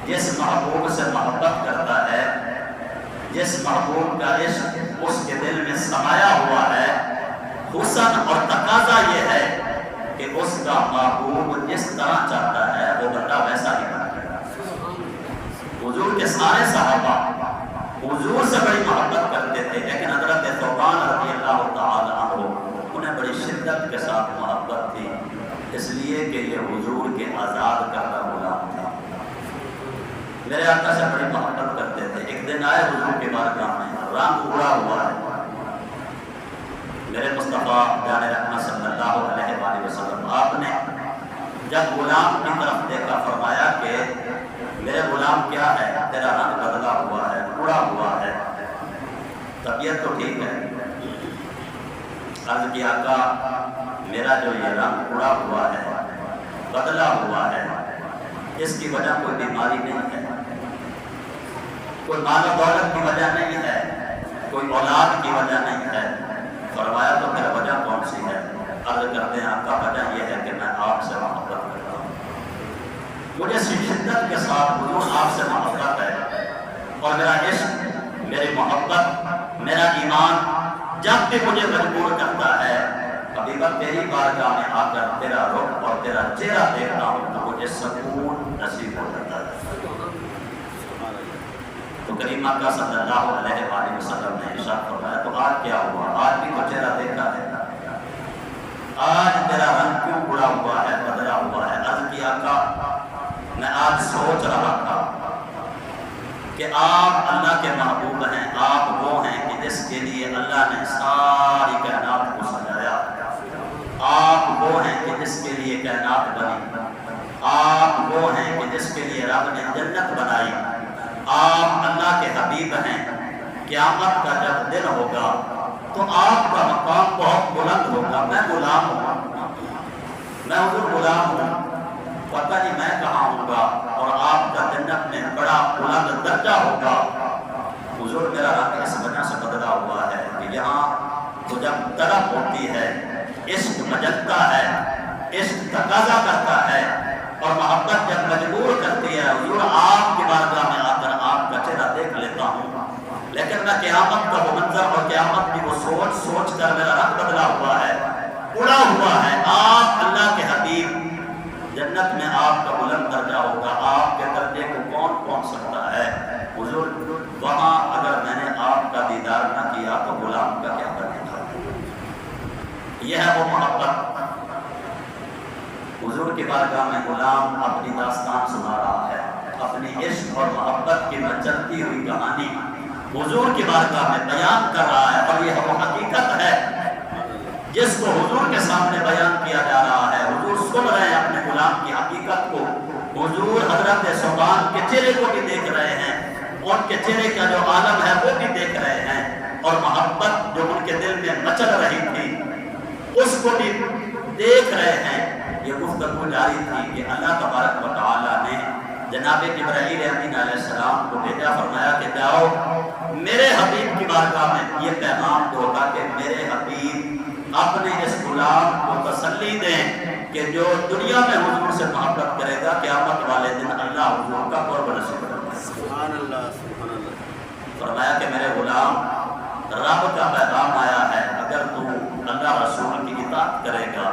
جس محبوب سے محبت کرتا ہے، جس محبوب کا عشق اس کے دل میں سمایا ہوا ہے، حسن اور تقاضا یہ ہے کہ اس کا محبوب جس طرح چاہتا ہے وہ بندہ ویسا ہی بنے۔ حضور کے سارے صحابہ حضور سے بڑی محبت کرتے تھے، لیکن حضرت ثوبان رضی اللہ تعالی عنہ انہیں بڑی شدت کے ساتھ محبت تھی، اس لیے کہ یہ حضور کے آزاد کردہ غلام تھا۔ میرے آقا سے بڑی محبت کرتے تھے۔ ایک دن آئے حضور کے بارگاہ میں، رنگ اڑا ہوا ہے، میرے مصطفیٰ جان رحمت صلی اللہ علیہ وآلہ وسلم، آپ نے جب غلام کی طرف دیکھا فرمایا کہ میرے غلام کیا ہے، تیرا رنگ بدلا ہوا ہے، اڑا ہوا ہے، طبیعت تو ٹھیک ہے؟ عرض کیا آقا میرا جو یہ رنگ اڑا ہوا ہے، بدلا ہوا ہے، اس کی وجہ کوئی بیماری نہیں ہے، کوئی مال و دولت کی وجہ نہیں ہے، کوئی اولاد کی وجہ نہیں ہے۔ فرمایا تو پھر وجہ کون سی ہے؟ عرض کرتے ہیں آقا وجہ یہ ہے کہ میں آپ سے محبت کرتا ہوں، مجھے شدت کے ساتھ حضور آپ سے محبت ہے، اور میرا عشق، میری محبت، میرا ایمان جب بھی مجھے مجبور کرتا ہے، کبھی بار تیری بارگاہ میں آ کر تیرا رخ اور تیرا چہرہ دیکھتا ہوں تو مجھے سکون نصیب ہو جاتا ہے۔ تو کریم آقا صلی اللہ علیہ وآلہ وسلم نے ارشاد فرمایا تو آج کیا ہوا؟ آج بھی تو چہرہ دیکھا ہے، آج تیرا رنگ کیوں اڑا ہوا ہے، بدلا ہوا ہے؟ عرض کیا آقا میں آج سوچ رہا تھا کہ آپ اللہ کے محبوب ہیں، آپ وہ ہیں کہ جس کے لیے اللہ نے ساری کائنات کو سجایا، آپ وہ ہیں کہ جس کے لیے کائنات بنی، آپ وہ ہیں کہ جس کے لیے رب نے جنت بنائی، آپ اللہ کے حبیب ہیں۔ قیامت کا جب دن ہوگا تو آپ کا مقام بہت بلند ہوگا، میں غلام ہوں، میں حضور غلام ہوں، پتہ نہیں میں کہاں ہوگا، اور آپ کا جنت میں بڑا بلند درجہ ہوگا۔ حضور میرا رنگ اس وجہ سے بدلا ہوا ہے کہ یہاں تو جب طلب ہوتی ہے، عشق مجلتا ہے، عشق تقاضا کرتا ہے، اور محبت جب مجبور کرتی ہے، حضور آپ کی بارگاہ میں آ کر آپ کا چہرہ دیکھ لیتا ہوں، لیکن میں قیامت کا وہ منظر اور قیامت کی وہ سوچ سوچ کر میرا رنگ بدلا ہوا ہے، اڑا ہوا ہے۔ آپ اللہ کے حبیب، جنت میں آپ کا بلند درجہ ہوگا، آپ کے درجے کو کون پہنچ سکتا ہے؟ حضور وہاں اگر میں نے آپ کا دیدار نہ کیا تو غلام کا کیا بنے گا؟ یہ ہے وہ محبت۔ حضور کی بارگاہ میں غلام اپنی داستان سنا رہا ہے، اپنی عشق اور محبت کی مچلتی ہوئی کہانی حضور کی بارگاہ میں بیان کر رہا ہے، اور یہ وہ حقیقت ہے جس کو حضور کے سامنے بیان کیا جا رہا ہے۔ حضور سن رہے ہیں اپنے غلام کی حقیقت کو، حضور حضرت ثوبان کے چہرے کو بھی دیکھ رہے ہیں، ان کے چہرے کا جو عالم ہے وہ بھی دیکھ رہے ہیں، اور محبت جو ان کے دل میں مچل رہی تھی اس کو بھی دیکھ رہے ہیں۔ یہ گفتگو جاری تھی کہ اللہ تبارک و تعالیٰ نے جناب جبرائیل امین علیہ السلام کو بھیجا، فرمایا کہ جاؤ میرے حبیب کی بارگاہ میں یہ پیغام دو تاکہ میرے حبیب اپنے اس غلام کو تسلی دیں کہ جو دنیا میں حضور سے محبت کرے گا قیامت والے دن اللہ حضور کا قرب نصیب کرے گا۔ سبحان اللہ، سبحان اللہ۔ فرمایا کہ میرے غلام رب کا پیغام آیا ہے، اگر تو اللہ رسول کی اطاعت کرے گا